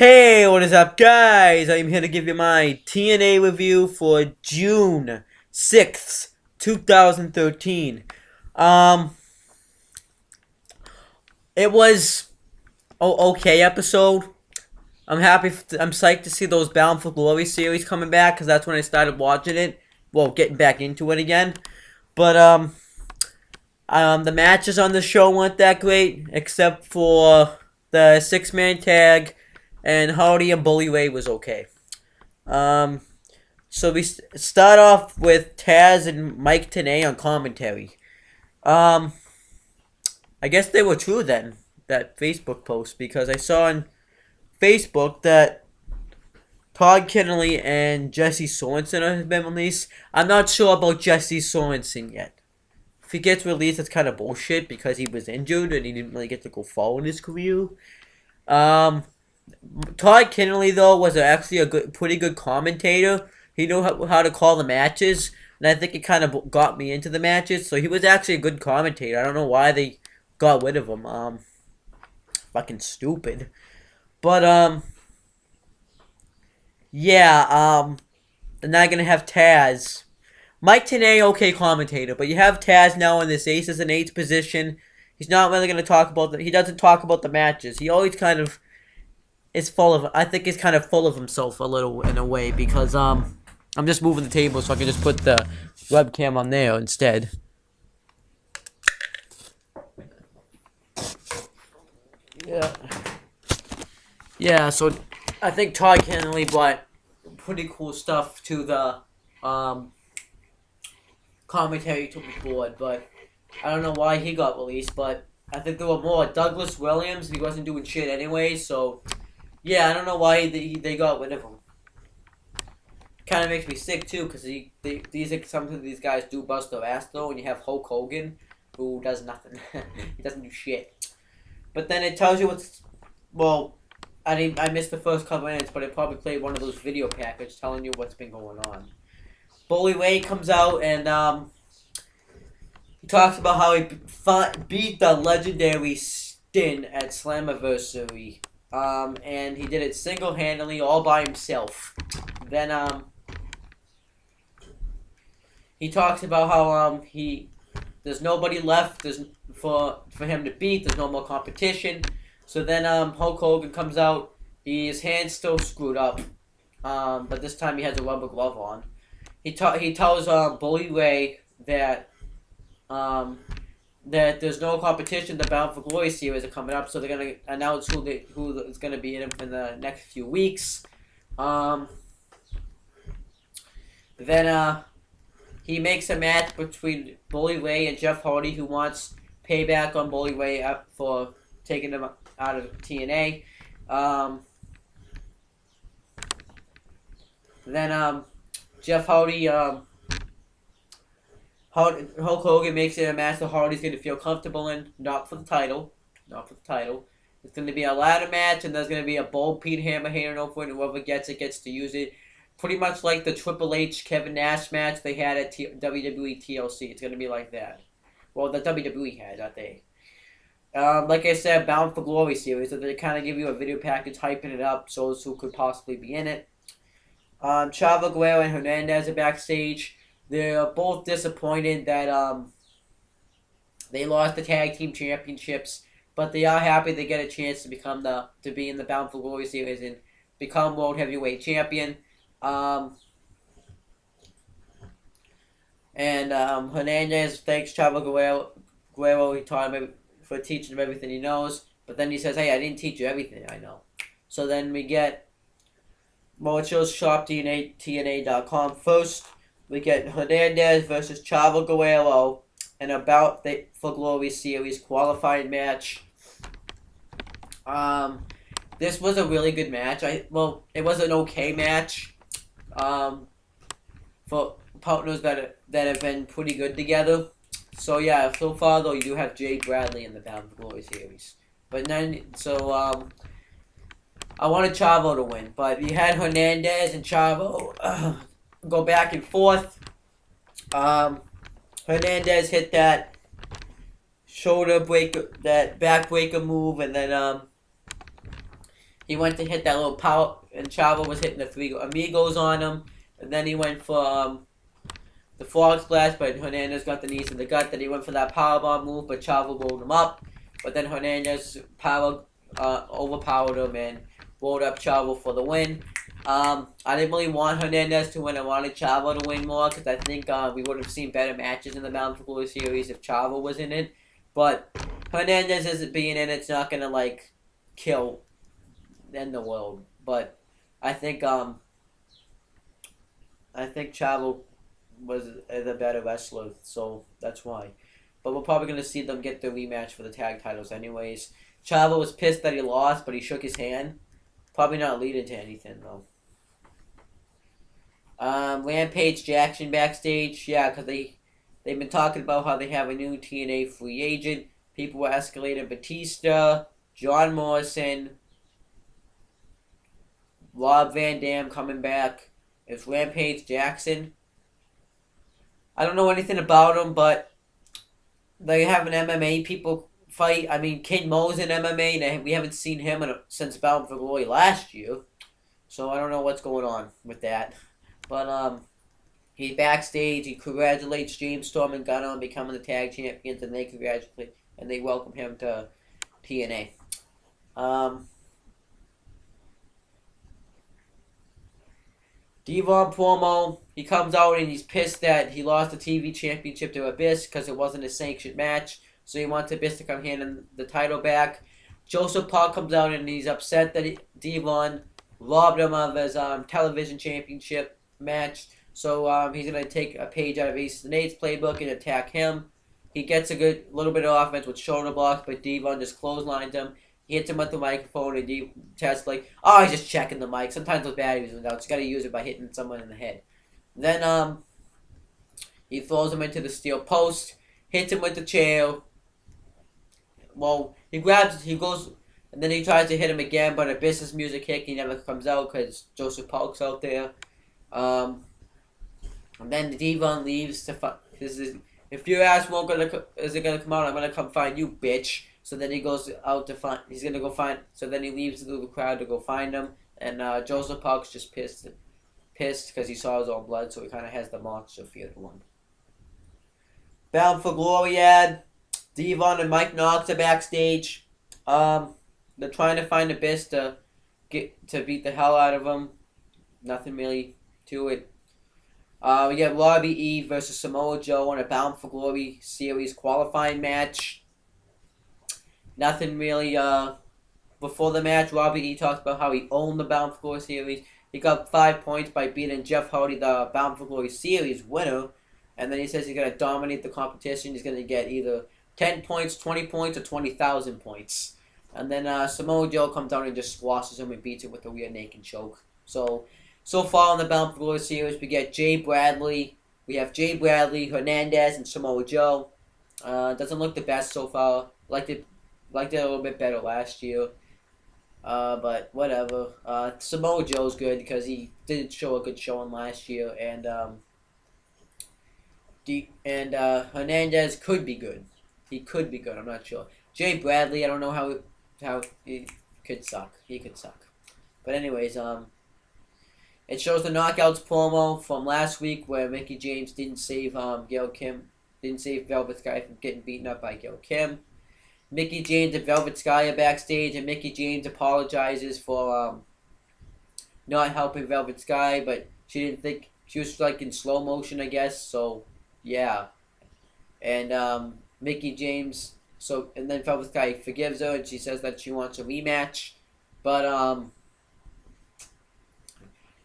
Hey, what is up, guys? I'm here to give you my TNA review for June 6th, 2013. Um, it was okay episode. I'm psyched to see those Bound for Glory series coming back because that's when I started watching it. Well, getting back into it again. But the matches on the show weren't that great, except for the six-man tag, and Hardy and Bully Ray was okay. Um, So we start off with Taz and Mike Tenay on commentary. Um, I guess they were true then, that Facebook post, because I saw on Facebook that Todd Kennelly and Jesse Sorensen have been released. I'm not sure about Jesse Sorensen yet. If he gets released, it's kind of bullshit because he was injured and he didn't really get to go forward in his career. Um, Todd Kennelly, though, was actually pretty good commentator. He knew how to call the matches, and I think it kind of got me into the matches. So he was actually a good commentator. I don't know why they got rid of him. Fucking stupid. But yeah. They're not gonna have Taz. Mike Tenay, okay commentator, but you have Taz now in this aces and eights position. He's not really gonna talk about he doesn't talk about the matches. He always kind of is full of. I think he's kind of full of himself a little in a way because I'm just moving the table so I can just put the webcam on there instead. Yeah. Yeah, so I think Todd Kennelly brought pretty cool stuff to the commentary to the board, but I don't know why he got released, but I think there were more Douglas Williams. He wasn't doing shit anyway, so yeah, I don't know why they got rid of him. Kind of makes me sick too, because some of these guys do bust their ass though, and you have Hulk Hogan, who does nothing. He doesn't do shit. But then it tells you what's I missed the first couple minutes, but it probably played one of those video packages telling you what's been going on. Bully Ray comes out and he talks about how he beat the legendary Stin at Slammiversary. And he did it single-handedly, all by himself. Then he talks about how there's nobody left for him to beat. There's no more competition. So then Hulk Hogan comes out. His hand's still screwed up, but this time he has a rubber glove on. He tells Bully Ray that that there's no competition. The Bound for Glory series are coming up, so they're gonna announce who is gonna be in the next few weeks. Then he makes a match between Bully Ray and Jeff Hardy, who wants payback on Bully Ray for taking him out of TNA. Then Jeff Hardy, Hulk Hogan makes it a match that Hardy's going to feel comfortable in, not for the title. It's going to be a ladder match, and there's going to be a bold Pete Hammer handing over, and whoever gets it gets to use it. Pretty much like the Triple H Kevin Nash match they had at WWE TLC. It's going to be like that. Well, the WWE had, not they. Like I said, Bound for Glory series, so they kind of give you a video package hyping it up, so those who could possibly be in it. Chavo Guerrero and Hernandez are backstage. They're both disappointed that they lost the tag team championships, but they are happy they get a chance to be in the Bound for Glory series and become World Heavyweight Champion. Hernandez thanks Chavo Guerrero. He taught him for teaching him everything he knows, but then he says, "Hey, I didn't teach you everything I know." So then we get, it shows ShopTNA.com first. We get Hernandez versus Chavo Guerrero in a Bound for Glory series qualifying match. This was a really good match. It was an okay match. For partners that have been pretty good together. So yeah, so far though you do have Jay Bradley in the Bound for Glory series. But then I wanted Chavo to win, but you had Hernandez and Chavo go back and forth. Hernandez hit that shoulder breaker, that back breaker move, and then He went to hit that little power, and Chavo was hitting the three amigos on him, and then he went for the frog splash, but Hernandez got the knees in the gut. Then he went for that powerbomb move, but Chavo rolled him up. But then Hernandez overpowered him and rolled up Chavo for the win. I didn't really want Hernandez to win. I wanted Chavo to win more because I think we would have seen better matches in the Bound for Glory series if Chavo was in it. But Hernandez isn't being in it's not gonna like kill in the world. But I think Chavo was the better wrestler, so that's why. But we're probably gonna see them get the rematch for the tag titles anyways. Chavo was pissed that he lost, but he shook his hand. Probably not leading to anything though. Rampage Jackson backstage, yeah, because they've been talking about how they have a new TNA free agent. People were escalating Batista, John Morrison, Rob Van Dam coming back. It's Rampage Jackson. I don't know anything about him, but they have an MMA people fight. I mean, Kid Mo's in MMA, and we haven't seen him since Bound for Glory last year. So I don't know what's going on with that. But he's backstage. He congratulates James Storm and Gunner on becoming the tag champions, and they welcome him to TNA. Devon promo. He comes out and he's pissed that he lost the TV championship to Abyss because it wasn't a sanctioned match. So he wants Abyss to come hand the title back. Joseph Paul comes out and he's upset that Devon robbed him of his television championship match. So he's going to take a page out of Ace and Nate's playbook and attack him. He gets a good little bit of offense with shoulder blocks, but Devon just clotheslines him. He hits him with the microphone and Ted's like, oh, he's just checking the mic. Sometimes those batteries went out. Just got to use it by hitting someone in the head. Then he throws him into the steel post, hits him with the chair. Well, he goes, and then he tries to hit him again, but Abyss's music hit. He never comes out because Joseph Park's out there. And then Devon leaves to find. If your ass isn't gonna come out, I'm gonna come find you, bitch. So then he goes out to find. He's gonna go find. So then he leaves the crowd to go find him. And Joseph Park's just pissed because he saw his own blood. So he kind of has the monster fear to him. Bound for Glory ad. Devon and Mike Knox are backstage. They're trying to find Abyss to beat the hell out of him. Nothing really to it. We get Robbie E versus Samoa Joe in a Bound for Glory series qualifying match. Nothing really. Before the match, Robbie E talks about how he owned the Bound for Glory series. He got 5 points by beating Jeff Hardy, the Bound for Glory series winner. And then he says he's going to dominate the competition. He's going to get either 10 points, 20 points, or 20,000 points. And then Samoa Joe comes down and just squashes him and beats him with a rear naked choke. So far in the Bound for Glory series, we get Jay Bradley. We have Jay Bradley, Hernandez, and Samoa Joe. Doesn't look the best so far. Liked it a little bit better last year. But whatever. Samoa Joe's good because he did show a good showing last year. And Hernandez could be good. He could be good. I'm not sure. Jay Bradley, I don't know how he could suck. He could suck. But anyways, it shows the Knockouts promo from last week where Mickie James didn't save Gail Kim, didn't save Velvet Sky from getting beaten up by Gail Kim. Mickie James and Velvet Sky are backstage, and Mickie James apologizes for not helping Velvet Sky, but she didn't think she was like in slow motion, I guess. So yeah, and Mickie James. And then Velvet Sky forgives her, and she says that she wants a rematch, but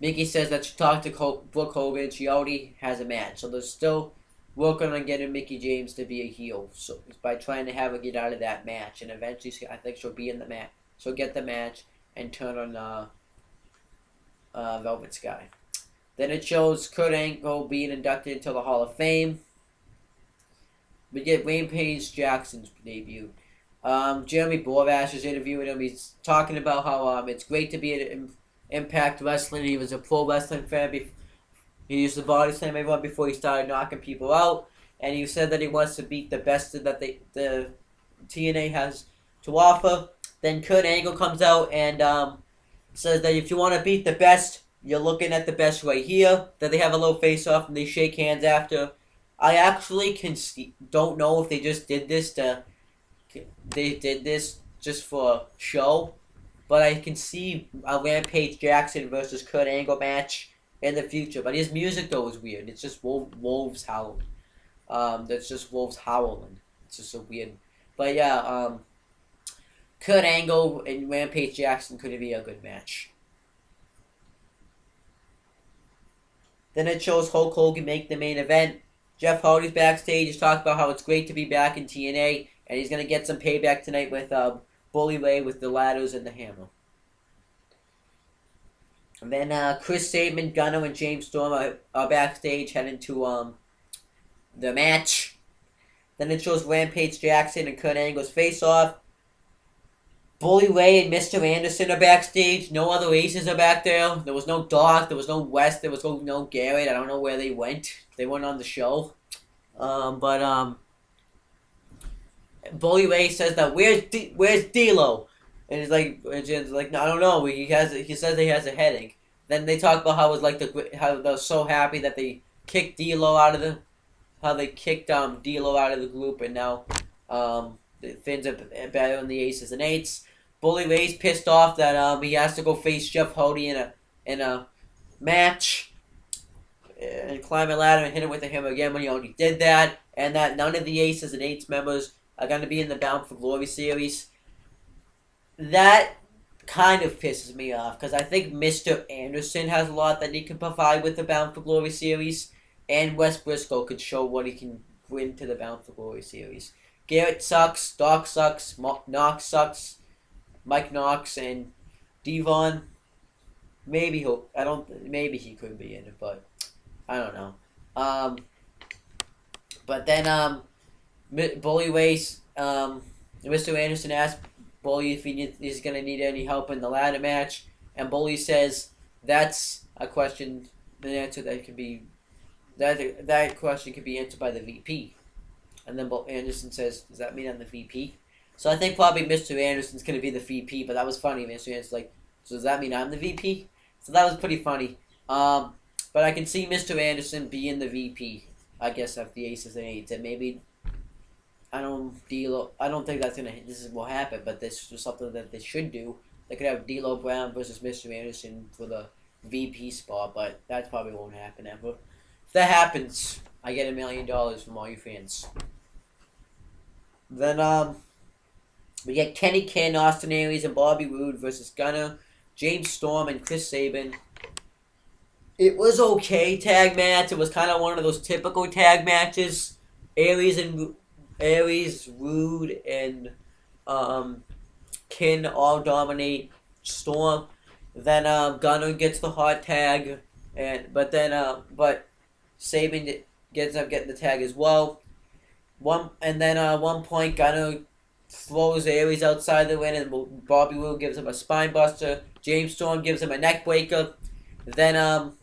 Mickie says that she talked to Brooke Hogan. She already has a match, so they're still working on getting Mickie James to be a heel. So by trying to have her get out of that match, and eventually I think she'll be in the match. She'll get the match and turn on Velvet Sky. Then it shows Kurt Angle being inducted into the Hall of Fame. We get Rampage Jackson's debut. Jeremy Borash is interviewing him. He's talking about how it's great to be at Impact Wrestling. He was a pro wrestling fan. He used to body slam everyone before he started knocking people out. And he said that he wants to beat the best that the TNA has to offer. Then Kurt Angle comes out and Says that if you want to beat the best, you're looking at the best right here. That they have a little face off and they shake hands after. I actually don't know if they just did this to they did this just for show, but I can see a Rampage Jackson versus Kurt Angle match in the future. But his music though is weird. It's just wolves howling. That's just wolves howling. It's just so weird. But yeah, Kurt Angle and Rampage Jackson could be a good match. Then it shows Hulk Hogan make the main event. Jeff Hardy's backstage. He's talking about how it's great to be back in TNA, and he's gonna get some payback tonight with Bully Ray with the ladders and the hammer. And then Chris Sabin, Gunner, and James Storm are backstage heading to the match. Then it shows Rampage Jackson and Kurt Angle's face off. Bully Ray and Mr. Anderson are backstage. No other aces are back there. There was no Doc. There was no West. There was no Garrett. I don't know where they went. They weren't on the show. But Bully Ray says that where's D'Lo? And he's like, no, I don't know. He says he has a headache. Then they talk about how it was like how they're so happy that they kicked D'Lo out of the D'Lo out of the group, and now the Finns are better than the aces and eights. Bully Ray's pissed off that he has to go face Jeff Hardy in a match and climb a ladder and hit him with a hammer again when he already did that, and that none of the aces and eights members are going to be in the Bound for Glory series. That kind of pisses me off because I think Mr. Anderson has a lot that he can provide with the Bound for Glory series, and Wes Briscoe could show what he can bring to the Bound for Glory series. Garrett sucks, Doc sucks, Knox sucks, Mike Knox, and Devon. Maybe he could be in it, but I don't know. But then Bully Race, Mr. Anderson asked Bully if he's gonna need any help in the ladder match, and Bully says that's a question. The answer that could be that question could be answered by the VP. And then Anderson says, does that mean I'm the VP? So I think probably Mr. Anderson's going to be the VP, but that was funny. Mr. Anderson's like, so does that mean I'm the VP? So that was pretty funny. But I can see Mr. Anderson being the VP, I guess, of the Aces and Eights. And maybe, I don't think this will happen, but this is something that they should do. They could have D'Lo Brown versus Mr. Anderson for the VP spot, but that probably won't happen ever. If that happens, I get $1 million from all you fans. Then we get Kenny Ken, Austin Aries, and Bobby Roode versus Gunner, James Storm, and Chris Sabin. It was okay tag match. It was kind of one of those typical tag matches. Aries, Roode, and Ken all dominate Storm. Then Gunner gets the hot tag, but Sabin gets up getting the tag as well. One point Gunner throws Aries outside the ring, and Bobby Roode gives him a spine buster. James Storm gives him a neck breaker. Then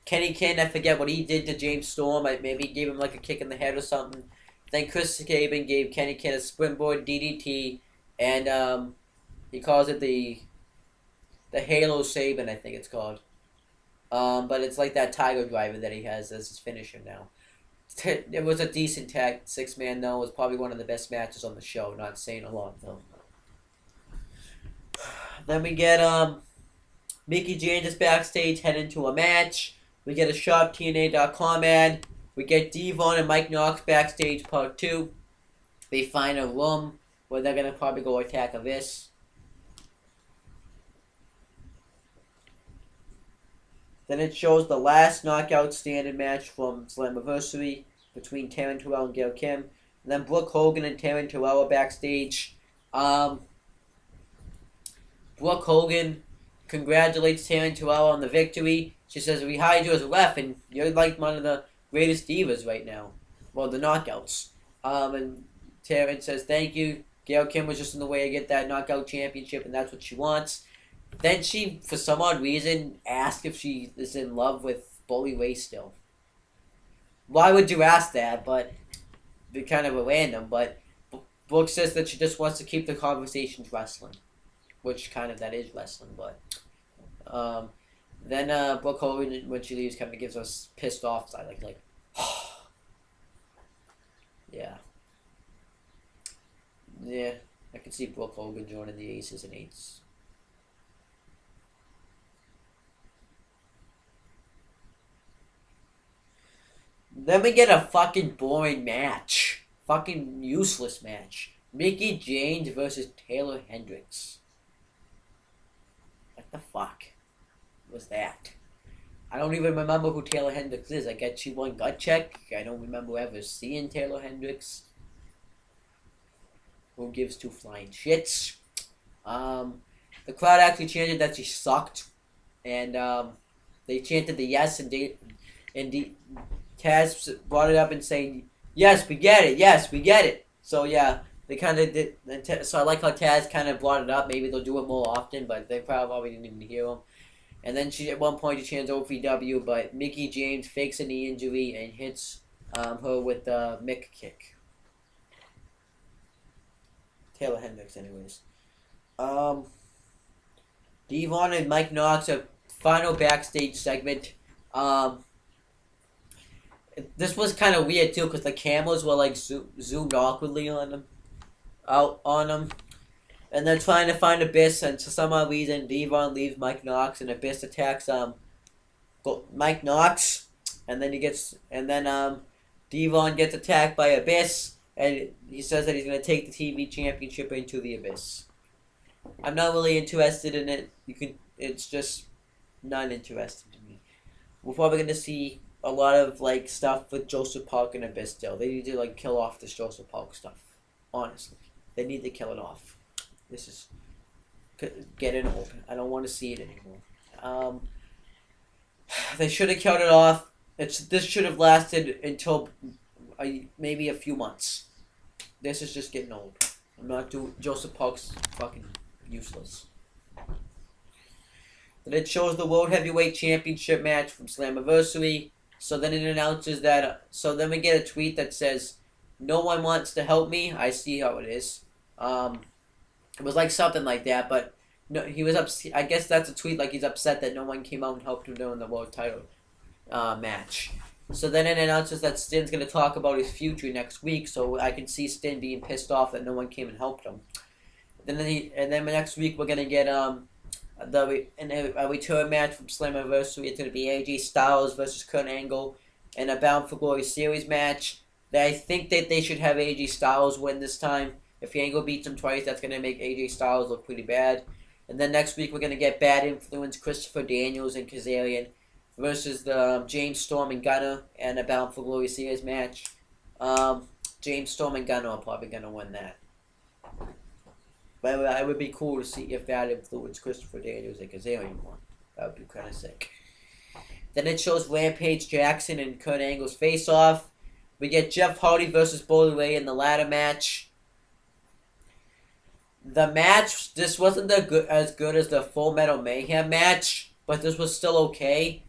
Kenny Ken, I forget what he did to James Storm. Maybe he gave him like a kick in the head or something. Then Chris Sabin gave Kenny Ken a springboard DDT, and he calls it the Halo Sabin, I think it's called. But it's like that Tiger Driver that he has as his finisher now. It was a decent tag 6-man though. It was probably one of the best matches on the show. Not saying a lot though. Then we get Mickey James backstage heading to a match. We get a ShopTNA.com ad. We get Devon and Mike Knox backstage part 2. They find a room where they're gonna probably go attack Abyss. Then it shows the last knockout standard match from Slammiversary between Taryn Terrell and Gail Kim. And then Brooke Hogan and Taryn Terrell are backstage. Brooke Hogan congratulates Taryn Terrell on the victory. She says, we hired you as a ref, and you're like one of the greatest divas right now. Well, the knockouts. And Taryn says, thank you. Gail Kim was just in the way to get that knockout championship, and that's what she wants. Then she, for some odd reason, asked if she is in love with Bully Ray still. Why would you ask that? But be kind of a random. But Brooke says that she just wants to keep the conversations wrestling. which kind of that is wrestling, but um, then Brooke Hogan when she leaves kind of gives us pissed off side like yeah. Yeah, I can see Brooke Hogan joining the Aces and Eights. Then we get a fucking boring match. Fucking useless match. Mickey James versus Taylor Hendricks. What the fuck was that? I don't even remember who Taylor Hendricks is. I guess she won Gut Check. I don't remember ever seeing Taylor Hendricks. Who gives two flying shits? The crowd actually chanted that she sucked, and they chanted the yes, and Taz brought it up and saying, "Yes, we get it. Yes, we get it." So yeah, they kind of did. So I like how Taz kind of brought it up. Maybe they'll do it more often, but they probably didn't even hear him. And then she at one point she chants OVW, but Mickey James fakes a knee injury and hits her with the Mick kick. Taylor Hendricks, anyways. Devon and Mike Knox, a final backstage segment. This was kind of weird too, because the cameras were like zoomed awkwardly on them, and they're trying to find Abyss, and for some odd reason, Devon leaves Mike Knox, and Abyss attacks Mike Knox, and then Devon gets attacked by Abyss, and he says that he's gonna take the TV championship into the Abyss. I'm not really interested in it. It's just not interesting to me. We're probably gonna see a lot of like stuff with Joseph Park and Abyss still. They need to like kill off this Joseph Park stuff. Honestly, they need to kill it off. This is getting old. I don't want to see it anymore. They should have killed it off. This should have lasted until maybe a few months. This is just getting old. I'm not doing Joseph Park's fucking useless. Then it shows the World Heavyweight Championship match from Slammiversary. So then it announces that. So then we get a tweet that says, "No one wants to help me. I see how it is." It was like something like that, but no, he was upset. I guess that's a tweet like he's upset that no one came out and helped him during the world title match. So then it announces that Stin's going to talk about his future next week. So I can see Stin being pissed off that no one came and helped him. Then next week we're going to get a return match from Slammiversary. It's going to be AJ Styles versus Kurt Angle in a Bound for Glory series match. I think that they should have AJ Styles win this time. If Angle beats him twice, that's going to make AJ Styles look pretty bad. And then next week we're going to get Bad Influence, Christopher Daniels, and Kazarian versus the James Storm and Gunner and a Bound for Glory series match. James Storm and Gunner are probably going to win that. But it would be cool to see if Bad Influence, Christopher Daniels, and Kazarian won. That would be kind of sick. Then it shows Rampage Jackson and Kurt Angle's face-off. We get Jeff Hardy versus Bully Ray in the ladder match. The match, this wasn't as good as the Full Metal Mayhem match, but this was still okay.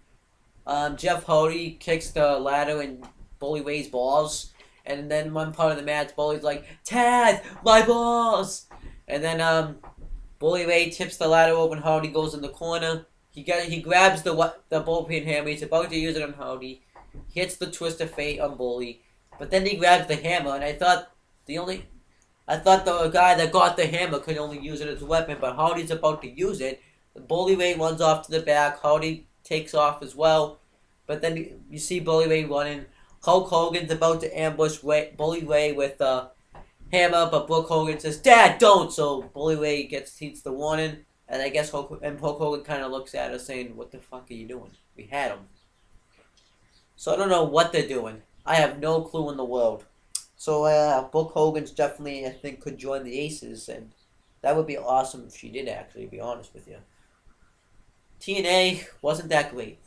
Jeff Hardy kicks the ladder in Bully Ray's balls, and then one part of the match, Bully's like, "Taz, my balls!" And then Bully Ray tips the ladder over, and Hardy goes in the corner. He grabs the bullpen hammer. He's about to use it on Hardy. He hits the twist of fate on Bully, but then he grabs the hammer, and I thought the guy that got the hammer could only use it as a weapon, but Hardy's about to use it. The Bully Ray runs off to the back. Hardy takes off as well, but then you see Bully Ray running. Hulk Hogan's about to ambush Bully Ray with the hammer, but Brooke Hogan says, "Dad, don't!" So Bully Ray heeds the warning, and I guess Hulk Hogan kind of looks at her saying, "What the fuck are you doing? We had him." So I don't know what they're doing. I have no clue in the world. So Brooke Hogan's definitely, I think, could join the Aces, and that would be awesome if she did, actually, to be honest with you. TNA wasn't that great.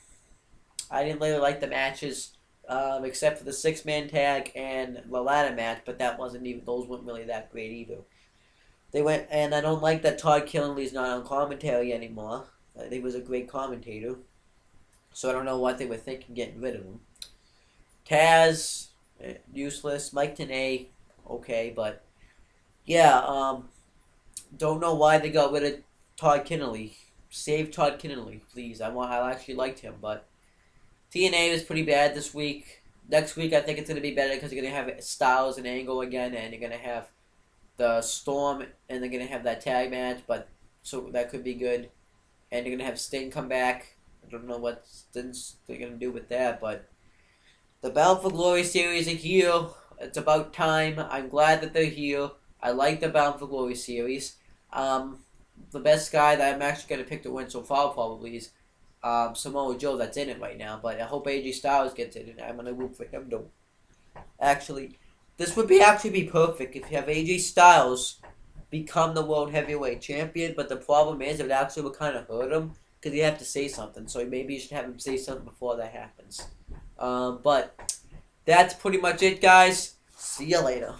I didn't really like the matches, except for the 6-man tag and the ladder match, but those weren't really that great either. And I don't like that Todd Killenly's not on commentary anymore. He was a great commentator. So I don't know what they were thinking getting rid of him. Taz, useless. Mike Tenay, okay, but yeah, don't know why they got rid of Todd Kinnley. Save Todd Kinnley, please. I actually liked him, but TNA was pretty bad this week. Next week, I think it's gonna be better because you're gonna have Styles and Angle again, and you're gonna have the Storm, and they're gonna have that tag match. But so that could be good, and you're gonna have Sting come back. I don't know what Sting's they're gonna do with that, but the Battle for Glory series are here. It's about time. I'm glad that they're here. I like the Battle for Glory series. The best guy that I'm actually going to pick to win so far probably is Samoa Joe that's in it right now. But I hope AJ Styles gets it, and I'm going to root for him to. Actually, this would actually be perfect if you have AJ Styles become the World Heavyweight Champion. But the problem is, it actually would kind of hurt him because you have to say something. So maybe you should have him say something before that happens. But that's pretty much it, guys. See you later.